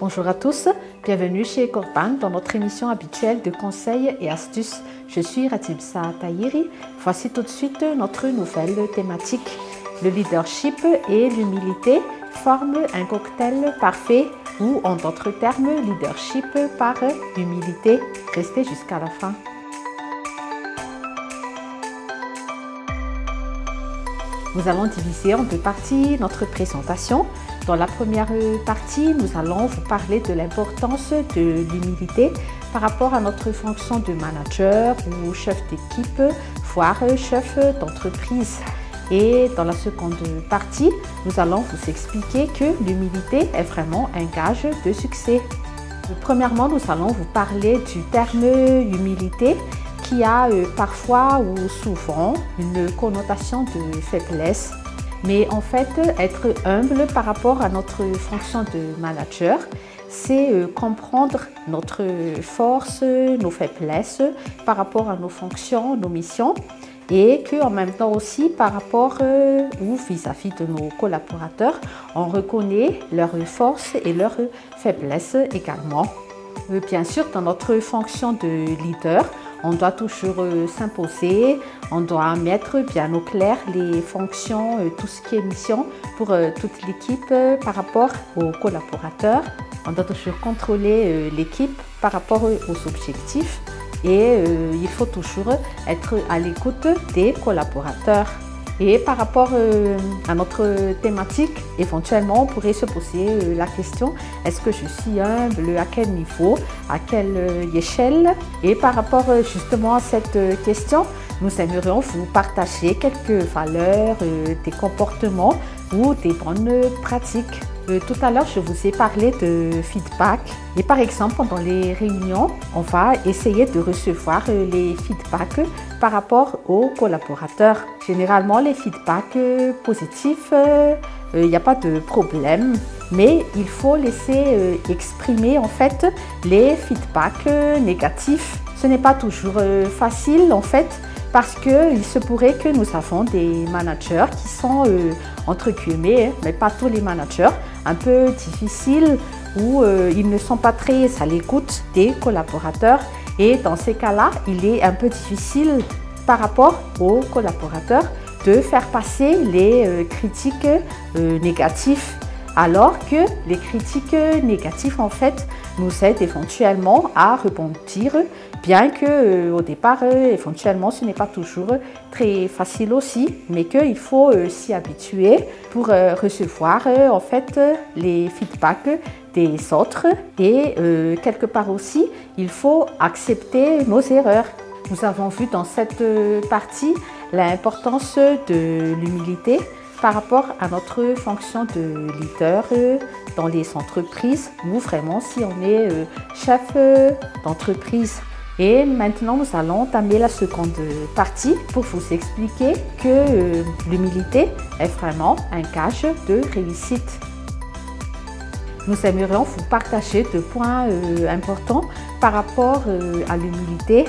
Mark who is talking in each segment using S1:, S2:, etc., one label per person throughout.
S1: Bonjour à tous, bienvenue chez Corban dans notre émission habituelle de conseils et astuces. Je suis Ratibsa Tahiri. Voici tout de suite notre nouvelle thématique. Le leadership et l'humilité forment un cocktail parfait ou en d'autres termes, leadership par humilité. Restez jusqu'à la fin. Nous allons diviser en deux parties notre présentation. Dans la première partie, nous allons vous parler de l'importance de l'humilité par rapport à notre fonction de manager ou chef d'équipe, voire chef d'entreprise. Et dans la seconde partie, nous allons vous expliquer que l'humilité est vraiment un gage de succès. Premièrement, nous allons vous parler du terme humilité qui a parfois ou souvent une connotation de faiblesse. Mais en fait, être humble par rapport à notre fonction de manager, c'est comprendre notre force, nos faiblesses par rapport à nos fonctions, nos missions, et qu'en même temps aussi par rapport ou vis-à-vis de nos collaborateurs, on reconnaît leurs forces et leurs faiblesses également. Bien sûr, dans notre fonction de leader, on doit toujours s'imposer, on doit mettre bien au clair les fonctions, tout ce qui est mission pour toute l'équipe par rapport aux collaborateurs. On doit toujours contrôler l'équipe par rapport aux objectifs et il faut toujours être à l'écoute des collaborateurs. Et par rapport à notre thématique, éventuellement, on pourrait se poser la question, est-ce que je suis humble, à quel niveau, à quelle échelle? Et par rapport justement à cette question, nous aimerions vous partager quelques valeurs, des comportements ou des bonnes pratiques. Tout à l'heure, je vous ai parlé de feedback et par exemple, pendant les réunions, on va essayer de recevoir les feedbacks par rapport aux collaborateurs. Généralement, les feedbacks positifs, il n'y a pas de problème, mais il faut laisser exprimer en fait les feedbacks négatifs. Ce n'est pas toujours facile en fait, parce qu'il se pourrait que nous avons des managers qui sont, entre guillemets, mais pas tous les managers, un peu difficiles où ils ne sont pas très à l'écoute des collaborateurs. Et dans ces cas-là, il est un peu difficile par rapport aux collaborateurs de faire passer les critiques négatives. Alors que les critiques négatives, en fait, nous aident éventuellement à rebondir, bien que au départ, éventuellement, ce n'est pas toujours très facile aussi, mais qu'il faut s'y habituer pour recevoir en fait les feedbacks des autres. Et quelque part aussi, il faut accepter nos erreurs. Nous avons vu dans cette partie l'importance de l'humilité par rapport à notre fonction de leader dans les entreprises ou vraiment si on est chef d'entreprise. Et maintenant, nous allons entamer la seconde partie pour vous expliquer que l'humilité est vraiment un gage de réussite. Nous aimerions vous partager deux points importants par rapport à l'humilité.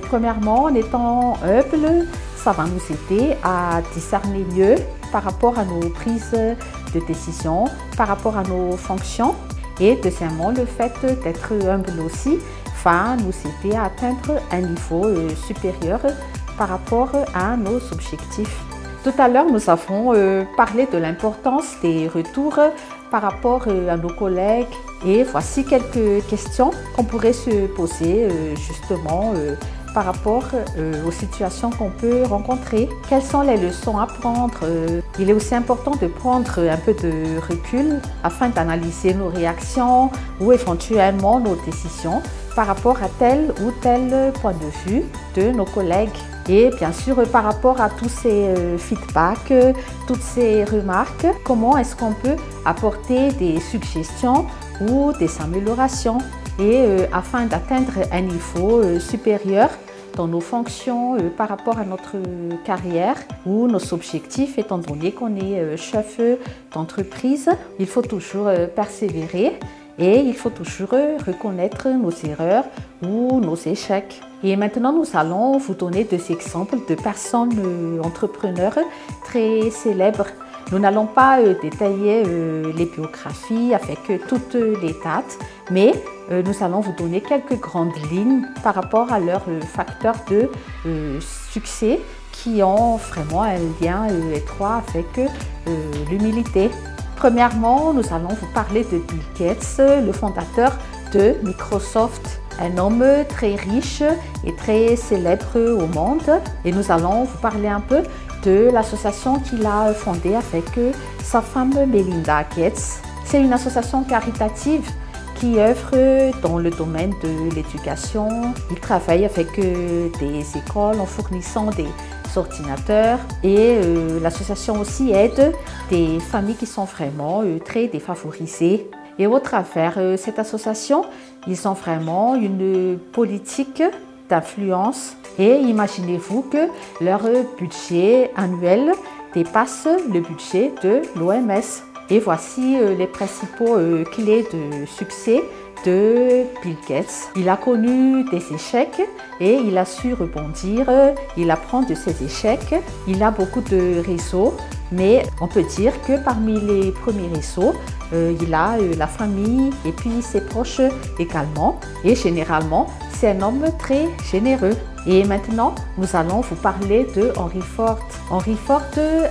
S1: Premièrement, en étant humble, ça va nous aider à discerner mieux par rapport à nos prises de décision, par rapport à nos fonctions. Et deuxièmement, le fait d'être humble aussi va nous aider à atteindre un niveau supérieur par rapport à nos objectifs. Tout à l'heure, nous avons parlé de l'importance des retours par rapport à nos collègues. Et voici quelques questions qu'on pourrait se poser justement par rapport aux situations qu'on peut rencontrer. Quelles sont les leçons à prendre? Il est aussi important de prendre un peu de recul afin d'analyser nos réactions ou éventuellement nos décisions par rapport à tel ou tel point de vue de nos collègues. Et bien sûr, par rapport à tous ces feedbacks, toutes ces remarques, comment est-ce qu'on peut apporter des suggestions ou des améliorations et afin d'atteindre un niveau supérieur dans nos fonctions par rapport à notre carrière ou nos objectifs, étant donné qu'on est chef d'entreprise, il faut toujours persévérer et il faut toujours reconnaître nos erreurs ou nos échecs. Et maintenant, nous allons vous donner des exemples de personnes entrepreneurs très célèbres. Nous n'allons pas détailler les biographies avec toutes les dates, mais nous allons vous donner quelques grandes lignes par rapport à leurs facteurs de succès qui ont vraiment un lien étroit avec l'humilité. Premièrement, nous allons vous parler de Bill Gates, le fondateur de Microsoft, un homme très riche et très célèbre au monde. Et nous allons vous parler un peu de l'association qu'il a fondée avec sa femme Melinda Gates. C'est une association caritative qui œuvre dans le domaine de l'éducation. Il travaille avec des écoles en fournissant des ordinateurs et l'association aussi aide des familles qui sont vraiment très défavorisées. Et au travers de cette association, ils ont vraiment une politique d'influence et imaginez-vous que leur budget annuel dépasse le budget de l'OMS. Et voici les principaux clés de succès de Bill Gates. Il a connu des échecs et il a su rebondir, il apprend de ses échecs. Il a beaucoup de réseaux, mais on peut dire que parmi les premiers réseaux, il a la famille et puis ses proches également. Et généralement, c'est un homme très généreux. Et maintenant, nous allons vous parler de Henry Ford. Henry Ford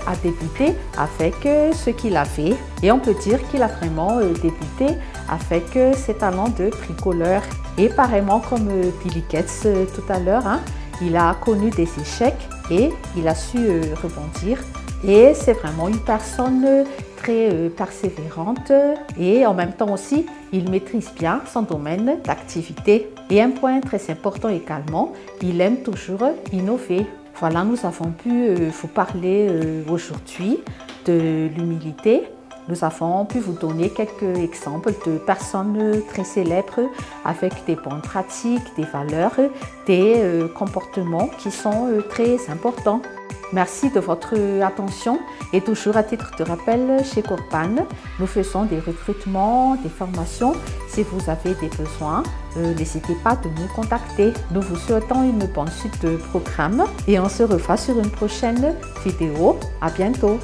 S1: a débuté avec ce qu'il avait et on peut dire qu'il a vraiment débuté avec ses talents de bricoleur. Et pareillement comme Bill Gates tout à l'heure, il a connu des échecs et il a su rebondir. Et c'est vraiment une personne très persévérante et en même temps aussi, il maîtrise bien son domaine d'activité. Et un point très important également, il aime toujours innover. Voilà, nous avons pu vous parler aujourd'hui de l'humilité. Nous avons pu vous donner quelques exemples de personnes très célèbres avec des bonnes pratiques, des valeurs, des comportements qui sont très importants. Merci de votre attention et toujours à titre de rappel, chez Corpan, nous faisons des recrutements, des formations. Si vous avez des besoins, n'hésitez pas de nous contacter. Nous vous souhaitons une bonne suite de programme et on se revoit sur une prochaine vidéo. À bientôt.